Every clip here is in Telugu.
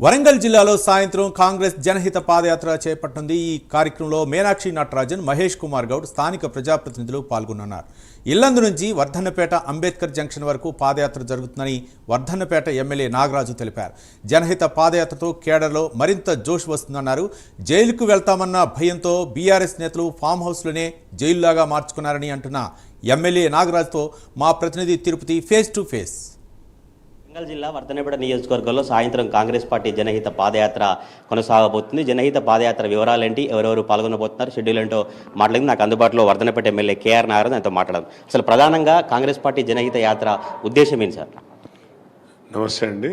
వరంగల్ జిల్లాలో సాయంత్రం కాంగ్రెస్ జనహిత పాదయాత్ర చేపట్టనుంది. ఈ కార్యక్రమంలో మీనాక్షి నటరాజన్, మహేష్ కుమార్ గౌడ్ స్థానిక ప్రజాప్రతినిధులు పాల్గొన్నారు. ఇల్లందు నుంచి వర్ధన్నపేట అంబేద్కర్ జంక్షన్ వరకు పాదయాత్ర జరుగుతుందని వర్ధన్నపేట ఎమ్మెల్యే నాగరాజు తెలిపారు. జనహిత పాదయాత్రతో కేడర్లో మరింత జోష్ వస్తుందన్నారు. జైలుకు వెళ్తామన్న భయంతో బీఆర్ఎస్ నేతలు ఫామ్ హౌస్లోనే జైలులాగా మార్చుకున్నారని అంటున్న ఎమ్మెల్యే నాగరాజుతో మా ప్రతినిధి Tirupati face to face. Warangal జిల్లా వర్ధన్నపేట నియోజకవర్గంలో సాయంత్రం కాంగ్రెస్ పార్టీ జనహిత పాదయాత్ర కొనసాగబోతుంది. జనహిత పాదయాత్ర వివరాలేంటి, ఎవరెవరు పాల్గొనబోతున్నారు, షెడ్యూల్ ఏంటో మాట్లాడింది నాకు అందుబాటులో వర్ధన్నపేట ఎమ్మెల్యే కేఆర్ నాగరాజు ఆయనతో మాట్లాడదాం. అసలు ప్రధానంగా కాంగ్రెస్ పార్టీ జనహిత యాత్ర ఉద్దేశం ఏంటి సార్? నమస్తే అండి.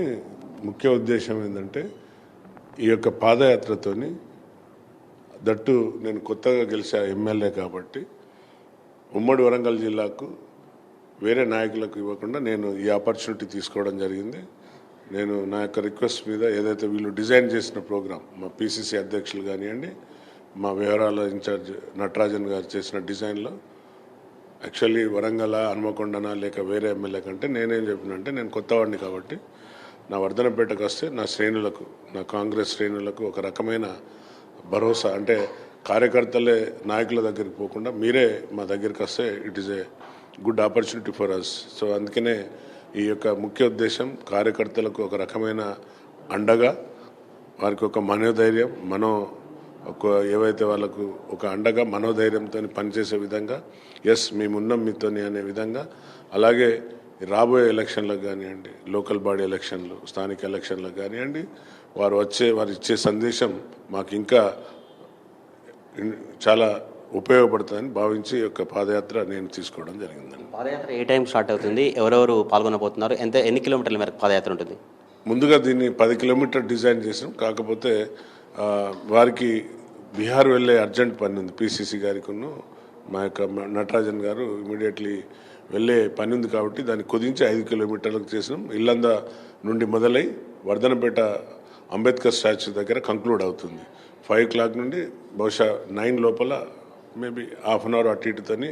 ముఖ్య ఉద్దేశం ఏంటంటే ఈ యొక్క పాదయాత్రతోని దట్టు నేను కొత్తగా గెలిచా ఎమ్మెల్యే కాబట్టి ఉమ్మడి వరంగల్ జిల్లాకు వేరే నాయకులకు ఇవ్వకుండా నేను ఈ ఆపర్చునిటీ తీసుకోవడం జరిగింది. నేను నా యొక్క రిక్వెస్ట్ మీద ఏదైతే వీళ్ళు డిజైన్ చేసిన ప్రోగ్రాం, మా పిసిసి అధ్యక్షులు కానివ్వండి, మా వ్యవహారాల ఇన్ఛార్జ్ నటరాజన్ గారు చేసిన డిజైన్లో యాక్చువల్లీ వరంగల్, హన్మకొండనా లేక వేరే ఎమ్మెల్యే కంటే నేనేం చెప్పినంటే నేను కొత్తవాడిని కాబట్టి నా వర్ధనపేటకు వస్తే నా శ్రేణులకు, నా కాంగ్రెస్ శ్రేణులకు ఒక రకమైన భరోసా, అంటే కార్యకర్తలే నాయకుల దగ్గరికి పోకుండా మీరే మా దగ్గరికి వస్తే it is a good opportunity for us. So అందుకనే ఈ యొక్క ముఖ్య ఉద్దేశం కార్యకర్తలకు ఒక రకమైన అండగా, వారికి ఒక మనోధైర్యం, ఏవైతే వాళ్ళకు ఒక అండగా మనోధైర్యంతో పనిచేసే విధంగా, ఎస్ మేమున్నాం మీతోని అనే విధంగా, అలాగే రాబోయే ఎలక్షన్లకు కానివ్వండి, లోకల్ బాడీ ఎలక్షన్లు, స్థానిక ఎలక్షన్లకు కానివ్వండి, వారు ఇచ్చే సందేశం మాకు ఇంకా చాలా ఉపయోగపడుతుందని భావించి యొక్క పాదయాత్ర నేను తీసుకోవడం జరిగిందండి. పాదయాత్ర ఏ టైం స్టార్ట్ అవుతుంది, ఎవరెవరు పాల్గొనబోతున్నారు, ఎన్ని కిలోమీటర్ల మేరకు పాదయాత్ర ఉంటుంది? ముందుగా దీన్ని 10 కిలోమీటర్ డిజైన్ చేసాం. కాకపోతే వారికి బీహార్ వెళ్ళే అర్జెంట్ పని ఉంది. పిసిసి గారికి మా యొక్క నటరాజన్ గారు ఇమీడియట్లీ వెళ్ళే పని ఉంది కాబట్టి దాన్ని కుదించి 5 కిలోమీటర్లకు చేసినాం. ఇల్లంద నుండి మొదలై వర్ధనపేట అంబేద్కర్ స్టాచ్యూ దగ్గర కంక్లూడ్ అవుతుంది. 5 o'clock నుండి బహుశా 9 లోపల మేబీ హాఫ్ అన్ అవర్ అటు ఇటుతోని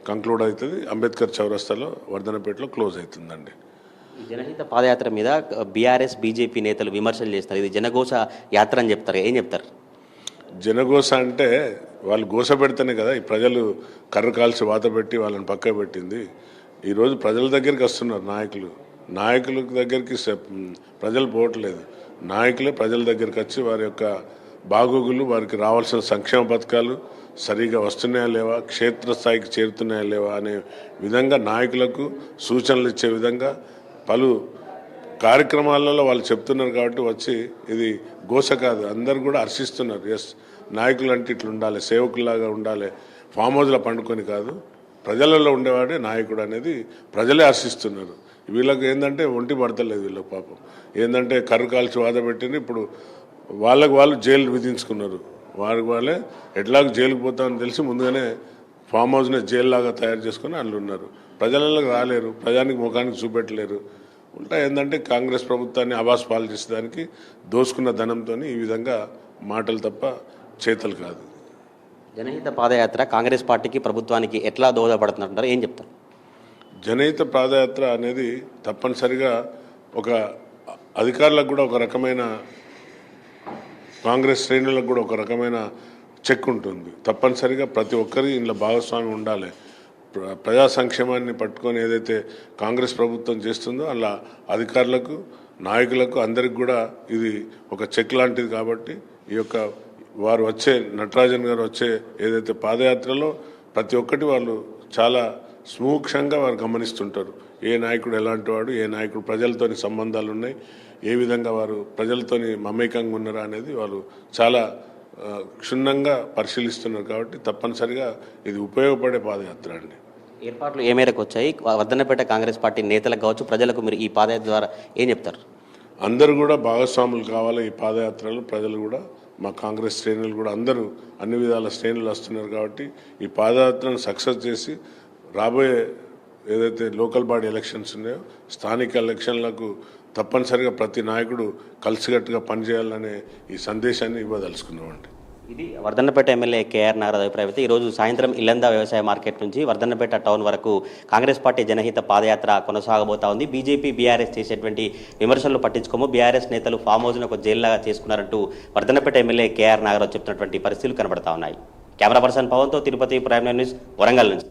కంక్లూడ్ అవుతుంది. అంబేద్కర్ చౌరస్తాలో వర్ధనపేటలో క్లోజ్ అవుతుందండి. ఈ జనహిత పాదయాత్ర మీద బీఆర్ఎస్ బీజేపీ నేతలు విమర్శలు చేస్తారు. ఇది జనఘోష యాత్ర అని చెప్తారు, ఏం చెప్తారు? జనఘోష అంటే వాళ్ళు గోస పెడితేనే కదా ఈ ప్రజలు కర్ర కాల్చి వాత పెట్టి వాళ్ళని పక్క పెట్టింది. ఈరోజు ప్రజల దగ్గరికి వస్తున్నారు నాయకుల దగ్గరికి ప్రజలు పోవట్లేదు. నాయకులే ప్రజల దగ్గరికి వచ్చి వారి యొక్క బాగోగులు, వారికి రావాల్సిన సంక్షేమ పథకాలు సరిగా వస్తున్నాయా లేవా, క్షేత్రస్థాయికి చేరుతున్నాయా లేవా అనే విధంగా నాయకులకు సూచనలు ఇచ్చే విధంగా పలు కార్యక్రమాలలో వాళ్ళు చెప్తున్నారు. కాబట్టి వచ్చి ఇది గోస కాదు, అందరు కూడా హర్షిస్తున్నారు. ఎస్, నాయకులు అంటే ఇట్లా ఉండాలి, సేవకులాగా ఉండాలి, ఫామ్ హౌస్లో పండుకొని కాదు, ప్రజలలో ఉండేవాడే నాయకుడు అనేది ప్రజలే హర్షిస్తున్నారు. వీళ్ళకి ఏంటంటే ఒంటి పడతలేదు, వీళ్ళకి పాపం ఏంటంటే కర్రు కాల్చి వాద పెట్టింది. ఇప్పుడు వాళ్ళు జైలు విధించుకున్నారు. వాళ్ళే ఎట్లాగో జైలుకు పోతామని తెలిసి ముందుగానే ఫామ్ హౌస్ని జైల్లాగా తయారు చేసుకుని వాళ్ళు ఉన్నారు. ప్రజలకు రాలేరు, ప్రజానికి ముఖానికి చూపెట్టలేరు. ఉంటా ఏంటంటే కాంగ్రెస్ ప్రభుత్వాన్ని అబాస్ పాలు చేసేదానికి దోసుకున్న ధనంతో ఈ విధంగా మాటలు తప్ప చేతలు కాదు. జనహిత పాదయాత్ర కాంగ్రెస్ పార్టీకి, ప్రభుత్వానికి ఎట్లా దోహదపడుతుంటారు, ఏం చెప్తారు? జనహిత పాదయాత్ర అనేది తప్పనిసరిగా ఒక అధికారులకు కూడా ఒక రకమైన, కాంగ్రెస్ శ్రేణులకు కూడా ఒక రకమైన చెక్ ఉంటుంది. తప్పనిసరిగా ప్రతి ఒక్కరి ఇంట్లో భాగస్వామి ఉండాలి. ప్రజా సంక్షేమాన్ని పట్టుకొని ఏదైతే కాంగ్రెస్ ప్రభుత్వం చేస్తుందో అలా అధికారులకు, నాయకులకు అందరికి కూడా ఇది ఒక చెక్ లాంటిది. కాబట్టి ఈ యొక్క వారు వచ్చే నటరాజన్ గారు వచ్చే ఏదైతే పాదయాత్రలో ప్రతి ఒక్కటి వాళ్ళు చాలా సూక్ష్మంగా వారు గమనిస్తుంటారు. ఏ నాయకుడు ఎలాంటి వాడు, ఏ నాయకుడు ప్రజలతోని సంబంధాలు ఉన్నాయి, ఏ విధంగా వారు ప్రజలతోని మమేకంగా ఉన్నారా అనేది వాళ్ళు చాలా క్షుణ్ణంగా పరిశీలిస్తున్నారు. కాబట్టి తప్పనిసరిగా ఇది ఉపయోగపడే పాదయాత్ర అండి. ఏర్పాట్లు ఏ మేరకు వచ్చాయి? వర్ధన్నపేట కాంగ్రెస్ పార్టీ నేతలకు కావచ్చు, ప్రజలకు మీరు ఈ పాదయాత్ర ద్వారా ఏం చెప్తారు? అందరూ కూడా భాగస్వాములు కావాలి ఈ పాదయాత్రలో. ప్రజలు కూడా, మా కాంగ్రెస్ శ్రేణులు కూడా అందరూ అన్ని విధాల శ్రేణులు వస్తున్నారు. కాబట్టి ఈ పాదయాత్రను సక్సెస్ చేసి రాబోయే ఏదైతే లోకల్ బాడీ ఎలక్షన్స్ ఉన్నాయో, స్థానిక ఎలక్షన్లకు తప్పనిసరిగా ప్రతి నాయకుడు కలిసికట్టుగా పనిచేయాలనే ఈ సందేశాన్ని ఇవ్వదలుచుకున్నామండి. ఇది వర్ధన్నపేట ఎమ్మెల్యే కేఆర్ నాగరాజు అభిప్రాయం అయితే ఈరోజు సాయంత్రం ఇల్లంద వ్యవసాయ మార్కెట్ నుంచి వర్ధన్నపేట టౌన్ వరకు కాంగ్రెస్ పార్టీ జనహిత పాదయాత్ర కొనసాగబోతా ఉంది. బీజేపీ బీఆర్ఎస్ చేసేటువంటి విమర్శలు పట్టించుకోము, బీఆర్ఎస్ నేతలు ఫామ్ హౌస్ను ఒక జైల్లాగా చేసుకున్నారంటూ వర్ధన్నపేట ఎమ్మెల్యే కేఆర్ నాగరాజు చెప్తున్నటువంటి పరిస్థితులు కనబడతా ఉన్నాయి. కెమెరా పర్సన్ పవన్తో తిరుపతి ప్రైమ్ న్యూస్ వరంగల్ నుంచి.